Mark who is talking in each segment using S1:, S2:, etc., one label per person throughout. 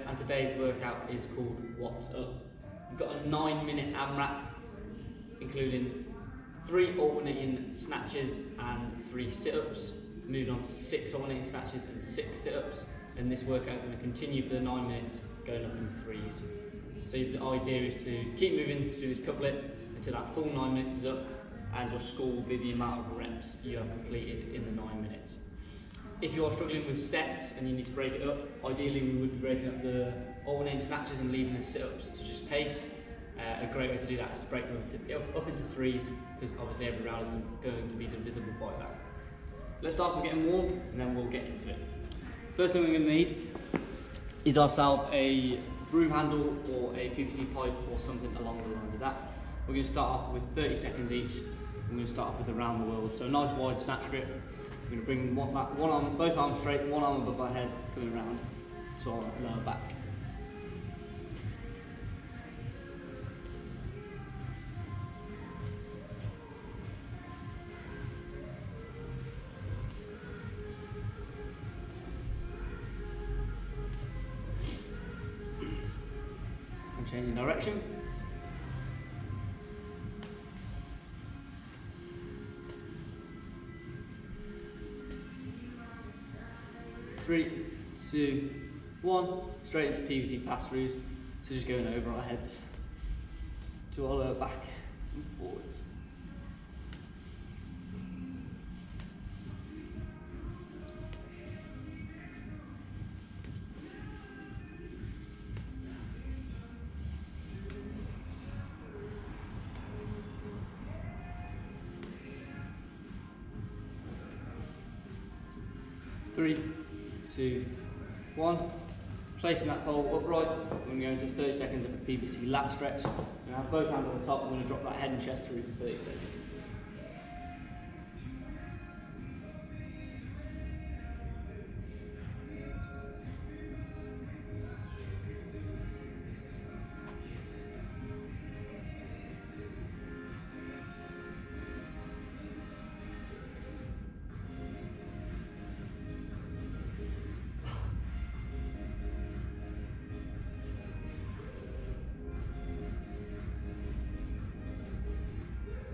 S1: and today's workout is called What's Up. We've got a 9-minute AMRAP, including 3 alternating snatches and 3 sit-ups, moving on to 6 alternating snatches and 6 sit-ups, and this workout is going to continue for the 9 minutes, going up in 3s. So the idea is to keep moving through this couplet until that full 9 minutes is up, and your score will be the amount of reps you have completed in the 9 minutes. If you are struggling with sets and you need to break it up, ideally we would be breaking up the alternating snatches and leaving the sit-ups to just pace. A great way to do that is to break them up into 3s, because obviously every round is going to be divisible by that. Let's start with getting warm and then we'll get into it. First thing we're going to need is ourselves a broom handle or a PVC pipe or something along the lines of that. We're going to start off with 30 seconds each. We're going to start off with around the world. So a nice wide snatch grip. We're going to bring one arm, both arms straight, one arm above our head, coming around to our lower back. And changing direction. 3, 2, 1, straight into Pvc Pass-Throughs, so just going over our heads to our lower back and forwards. Three, 2, 1. Placing that pole upright, we're going to go into 30 seconds of a Pvc Lat Stretch. We're going to have both hands on the top, we're going to drop that head and chest through for 30 seconds.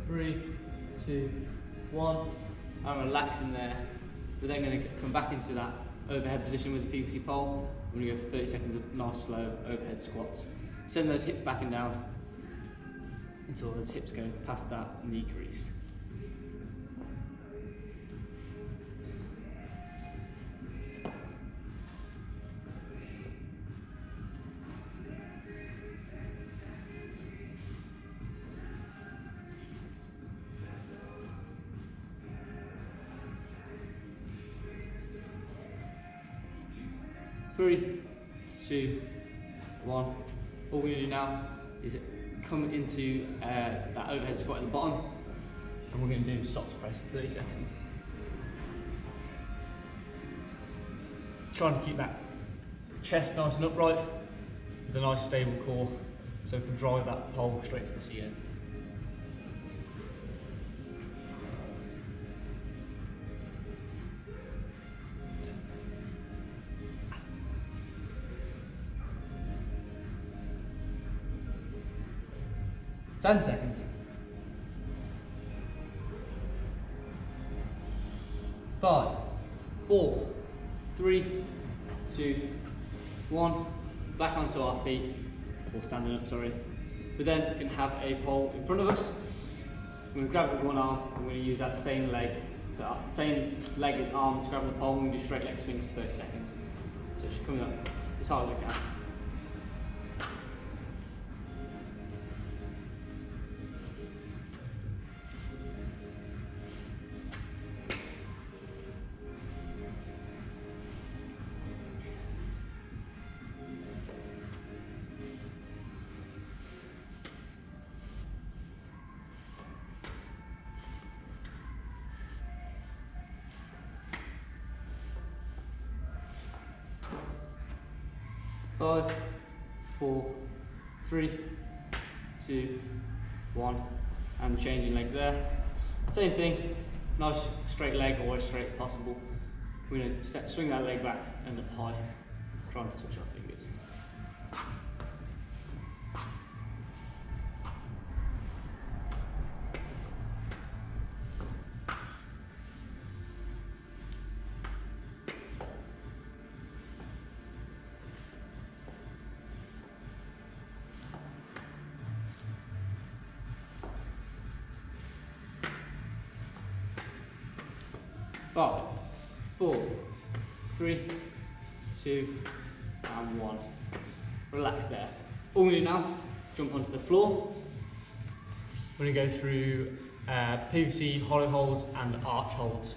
S1: Three, 2, 1, and relaxing there. We're then going to come back into that overhead position with the PVC pole. We're going to go for 30 seconds of nice slow overhead squats. Send those hips back and down until those hips go past that knee crease. Three, 2, 1. All we're going to do now is come into that overhead squat at the bottom, and we're going to do socks press for 30 seconds. Trying to keep that chest nice and upright with a nice stable core, so we can drive that pole straight to the ceiling. 10 seconds. 5, 4, 3, 2, 1. Back onto our feet, or standing up, sorry. We then can have a pole in front of us. We're going to grab it with one arm, and we're going to use that same leg as arm to grab the pole, and we're going to do straight leg swings for 30 seconds. So just coming up as hard as we can. Five, 4, 3, 2, 1, and changing leg there. Same thing, nice straight leg, or as straight as possible. We're going to swing that leg back and up high, trying to touch our fingers. Five, 4, 3, 2, and 1. Relax there. All we're going to do now, jump onto the floor. We're going to go through PVC hollow holds and arch holds.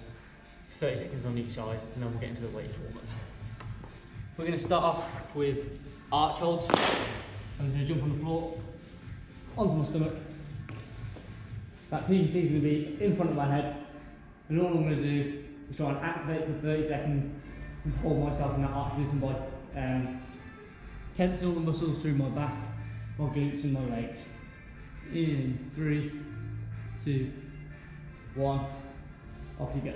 S1: 30 seconds on each side, and then we'll get into the weight warm-up. We're going to start off with arch holds. I'm going to jump on the floor, onto my stomach. That PVC is going to be in front of my head, and all I'm going to do is try and activate for 30 seconds and hold myself in that arch position by tensing all the muscles through my back, my glutes and my legs. In 3, 2, 1, off you go.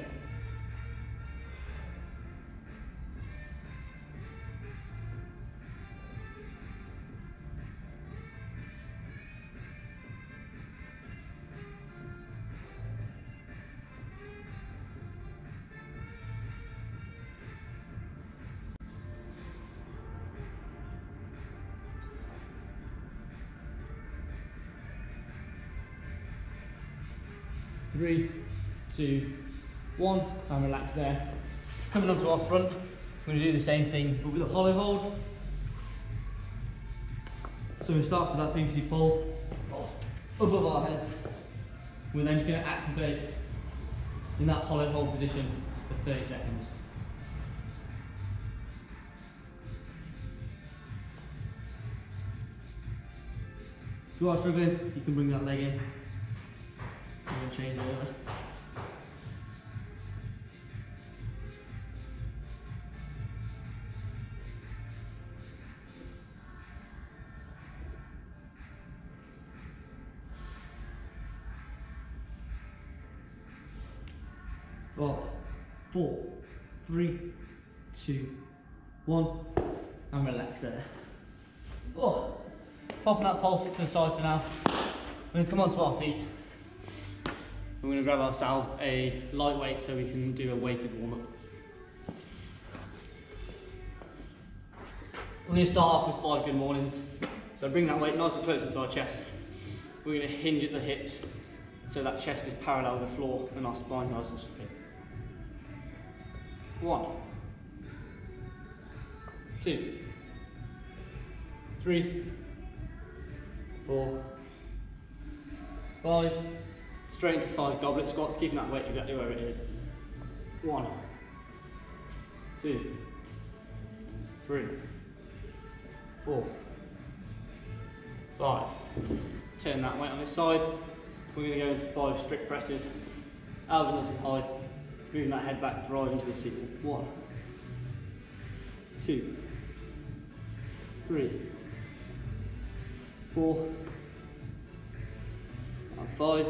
S1: Three, 2, 1, and relax there. Coming onto our front, we're going to do the same thing but with a hollow hold. So we start with that PVC pole above our heads. We're then just going to activate in that hollow hold position for 30 seconds. If you are struggling, you can bring that leg in. I'm going to change it over. Five, 4, 3, 2, 1, and relax there. Oh, popping that pole to the side for now. We're going to come onto our feet. We're going to grab ourselves a lightweight so we can do a weighted warm-up. We're going to start off with 5 good mornings. So bring that weight nice and close to our chest. We're going to hinge at the hips so that chest is parallel with the floor and our spine's nice and straight. 1, 2, 3, 4, 5. Straight into 5 goblet squats, keeping that weight exactly where it is. 1, 2, 3, 4, 5. Turn that weight on its side. We're going to go into 5 strict presses. Elbows nice and high. Moving that head back, drive into the seat. 1, 2, 3, 4, and 5.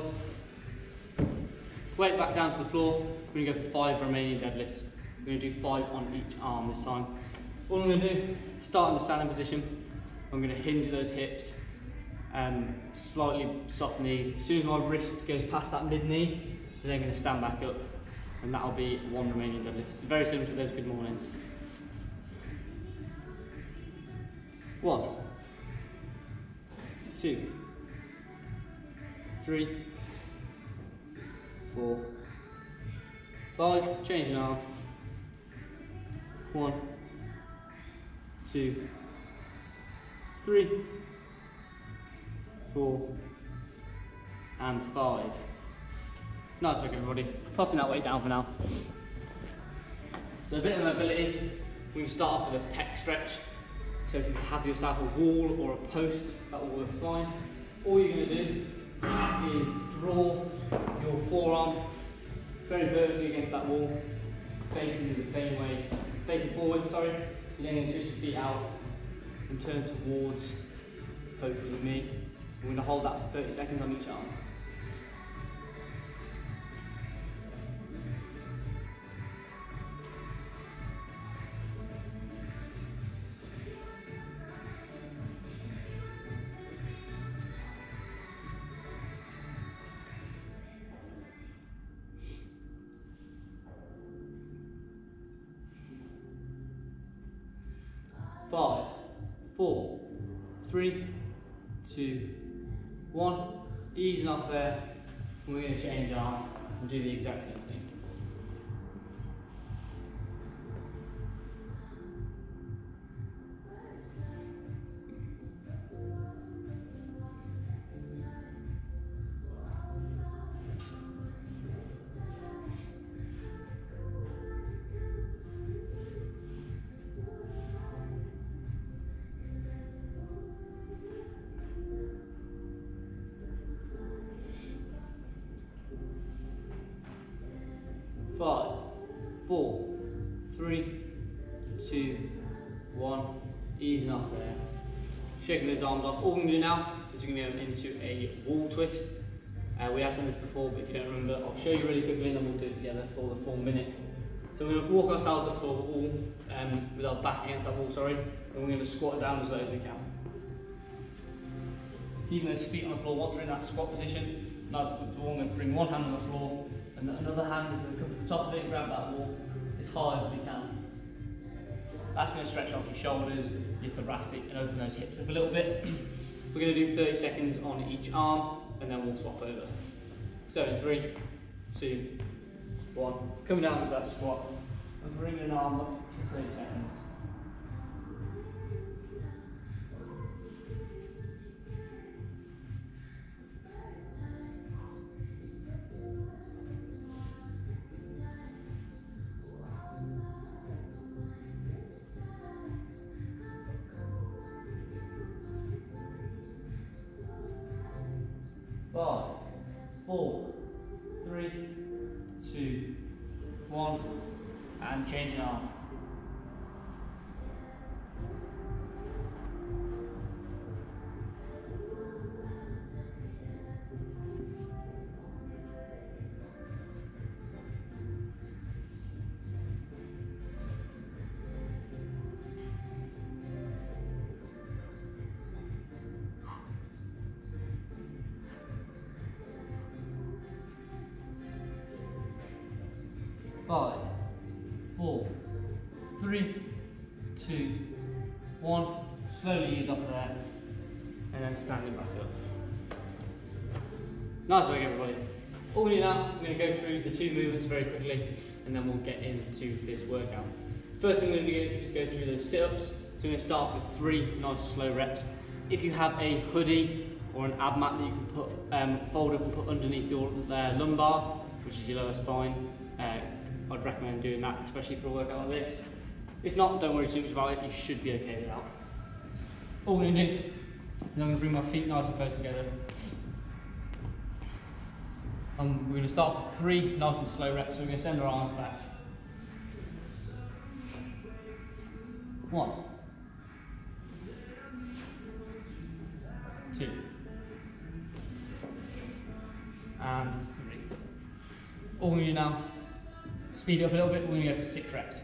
S1: Weight back down to the floor. We're going to go for 5 Romanian deadlifts. We're going to do 5 on each arm this time. All I'm going to do, start in the standing position. I'm going to hinge at those hips, slightly soft knees. As soon as my wrist goes past that mid-knee, I'm then going to stand back up, and that'll be 1 Romanian deadlift. It's very similar to those good mornings. 1, 2, 3, 4, 5, changing arm. 1, 2, 3, 4, and 5. Nice work everybody. Popping that weight down for now. So a bit of mobility. We can start off with a peck stretch. So if you have yourself a wall or a post, that will work fine. All you're going to do is draw your forearm very vertically against that wall, facing the same way, facing forward, sorry. You're then going to twist your feet out and turn towards, hopefully me. We're going to hold that for 30 seconds on each arm. 5, 4, 3, 2, 1. Easing off there. We're going to change arm and do the exact same thing. Five, 4, 3, 2, 1. Easing off there. Shaking those arms off. All we're going to do now is we're going to go into a wall twist. We have done this before, but if you don't remember, I'll show you really quickly and then we'll do it together for the full minute. So we're going to walk ourselves up to a wall, with our back against that wall, sorry, and we're going to squat down as low as we can. Keeping those feet on the floor. Once we're in that squat position, nice and comfortable, we're going to bring one hand on the floor, and another hand is going to come to the top of it and grab that wall as high as we can. That's going to stretch off your shoulders, your thoracic, and open those hips up a little bit. We're going to do 30 seconds on each arm, and then we'll swap over. So in 3, 2, 1. Coming down into that squat, and bringing an arm up for 30 seconds. Five, 4, 3, 2, 1, and change your arm. Five, 4, 3, 2, 1. Slowly ease up there, and then standing back up. Nice work, everybody. All we do now, I'm going to go through the 2 movements very quickly, and then we'll get into this workout. First thing we're going to do is go through those sit-ups. So we're going to start with 3 nice slow reps. If you have a hoodie or an ab mat that you can put fold up and put underneath your lumbar, which is your lower spine, I'd recommend doing that, especially for a workout like this. If not, don't worry too much about it, you should be okay with that. All we're going to do is I'm going to bring my feet nice and close together. And we're going to start with 3 nice and slow reps, so we're going to send our arms back. 1, 2, and 3. All we're going to do now, speed it up a little bit, we're going to go for 6 reps.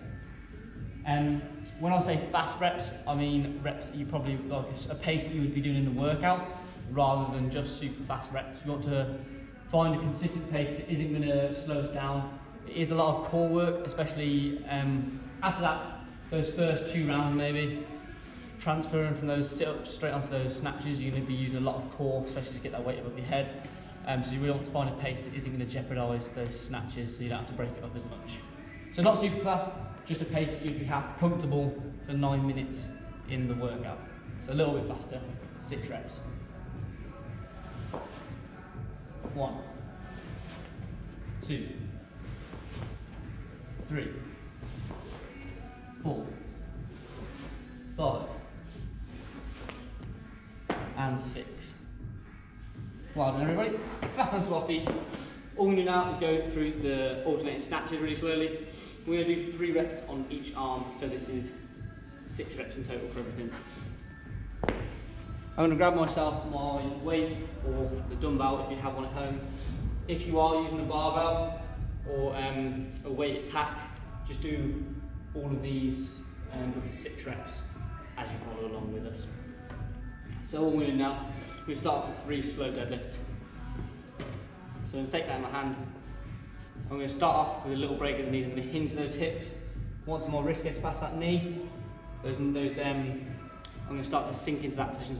S1: When I say fast reps, I mean reps that you probably like a pace that you would be doing in the workout rather than just super fast reps. We want to find a consistent pace that isn't going to slow us down. It is a lot of core work, especially after that, those first 2 rounds maybe. Transferring from those sit-ups straight onto those snatches, you're going to be using a lot of core, especially to get that weight above your head. So you really want to find a pace that isn't going to jeopardise those snatches, so you don't have to break it up as much. So not super fast, just a pace that you'd be comfortable for 9 minutes in the workout. So a little bit faster, 6 reps. 1, 2, 3, 4, 5, and 6. Well done, everybody. Back onto our feet. All we do now is go through the alternating snatches really slowly. We're going to do 3 reps on each arm, so this is 6 reps in total for everything. I'm going to grab myself my weight or the dumbbell if you have one at home. If you are using a barbell or a weighted pack, just do all of these with 6 reps as you follow along with us. So all we're going to do now, we're going to start with 3 slow deadlifts. So I'm going to take that in my hand. I'm going to start off with a little break at the knees. I'm going to hinge those hips. Once my wrist gets past that knee, I'm going to start to sink into that position,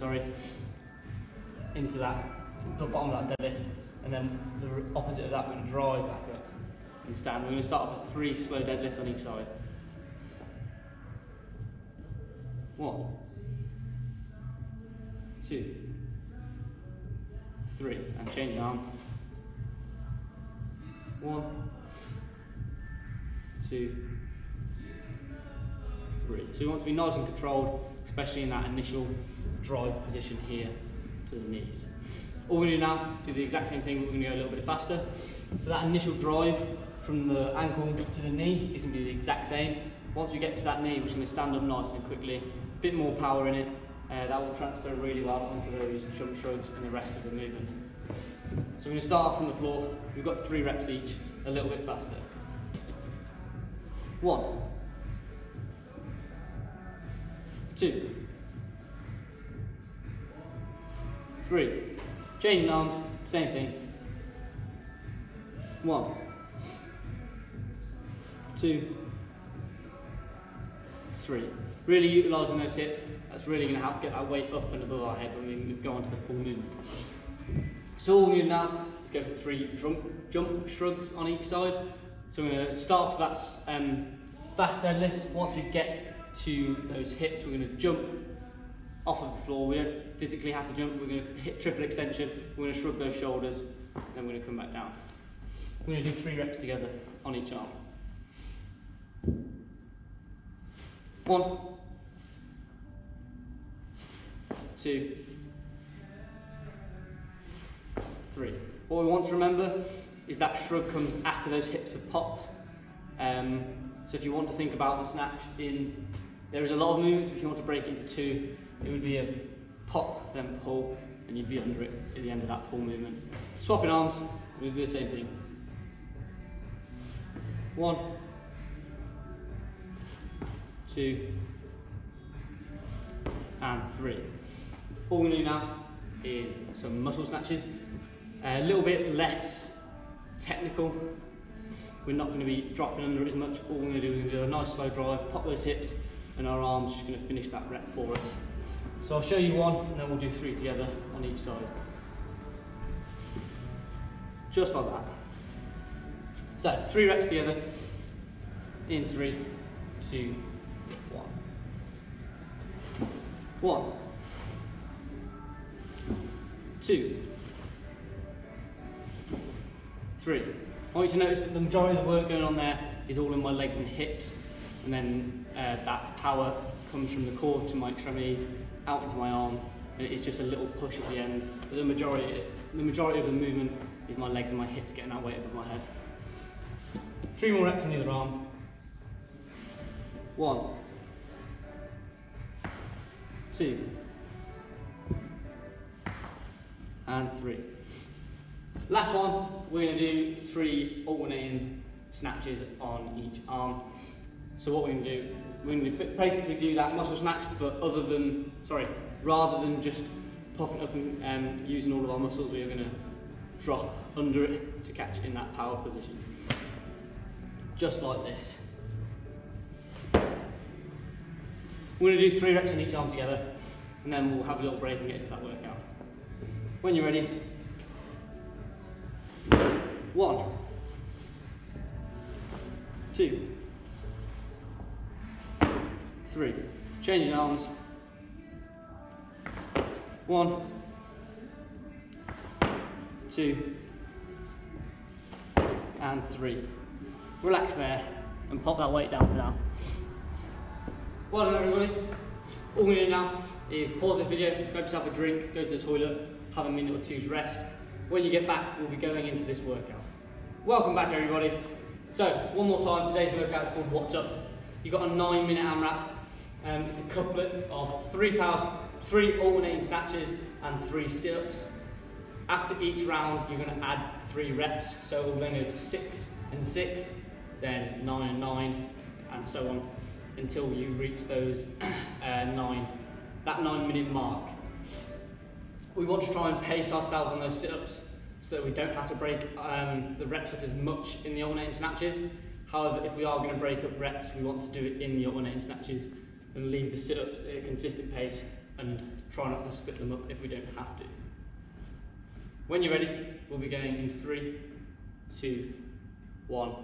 S1: into the bottom of that deadlift, and then the opposite of that, we're going to drive back up and stand. We're going to start off with 3 slow deadlifts on each side. 1, 2, 3, and change your arm. 1, 2, 3. So we want to be nice and controlled, especially in that initial drive position here to the knees. All we're going to do now is do the exact same thing, but we're going to go a little bit faster. So that initial drive from the ankle to the knee is going to be the exact same. Once we get to that knee, we're just going to stand up nice and quickly, a bit more power in it. That will transfer really well into those jump shrugs and the rest of the movement. So we're going to start off from the floor. We've got 3 reps each, a little bit faster. 1, 2, 3. Changing arms, same thing. 1, 2, 3. Really utilising those hips. That's really going to help get that weight up and above our head when we go on to the full movement. So all we do now is go for 3 jump shrugs on each side. So we're going to start with that fast deadlift. Once we get to those hips, we're going to jump off of the floor. We don't physically have to jump. We're going to hit triple extension. We're going to shrug those shoulders, then we're going to come back down. We're going to do 3 reps together on each arm. 1, 2, 3. What we want to remember is that shrug comes after those hips have popped. So if you want to think about the snatch there is a lot of movements, but if you want to break it into 2, it would be a pop, then pull, and you'd be under it at the end of that pull movement. Swapping arms, we'll do the same thing. 1, 2, and 3. All we're going to do now is some muscle snatches. A little bit less technical. We're not going to be dropping under it as much. All we're going to do is do a nice slow drive, pop those hips, and our arms just going to finish that rep for us. So I'll show you 1, and then we'll do 3 together on each side. Just like that. So 3 reps together in 3, 2, 1. 1, 2, 3. I want you to notice that the majority of the work going on there is all in my legs and hips, and then that power comes from the core to my extremities, out into my arm, and it's just a little push at the end. But the majority of the movement is my legs and my hips getting that weight above my head. 3 more reps on the other arm. 1, 2, and 3. Last one, we're going to do 3 alternating snatches on each arm. So what we're going to do, we're going to basically do that muscle snatch, but rather than just popping up and using all of our muscles, we're going to drop under it to catch in that power position. Just like this. We're going to do 3 reps on each arm together, and then we'll have a little break and get into that workout. When you're ready, 1, 2, 3. Changing arms. 1, 2, and 3. Relax there and pop that weight down for now. Well done everybody. All we're going to do now is pause this video, grab yourself a drink, go to the toilet, have a minute or 2's rest. When you get back, we'll be going into this workout. Welcome back everybody. So, one more time, today's workout is called What's Up. You've got a 9-minute AMRAP. It's a couplet of 3 alternating snatches and 3 sit-ups. After each round, you're going to add 3 reps. So we'll then go to 6 and 6, then 9 and 9, and so on, until you reach those that 9-minute mark. We want to try and pace ourselves on those sit-ups so that we don't have to break the reps up as much in the alternating snatches. However, if we are going to break up reps, we want to do it in the alternating snatches and leave the sit-ups at a consistent pace and try not to split them up if we don't have to. When you're ready, we'll be going in 3, 2, 1,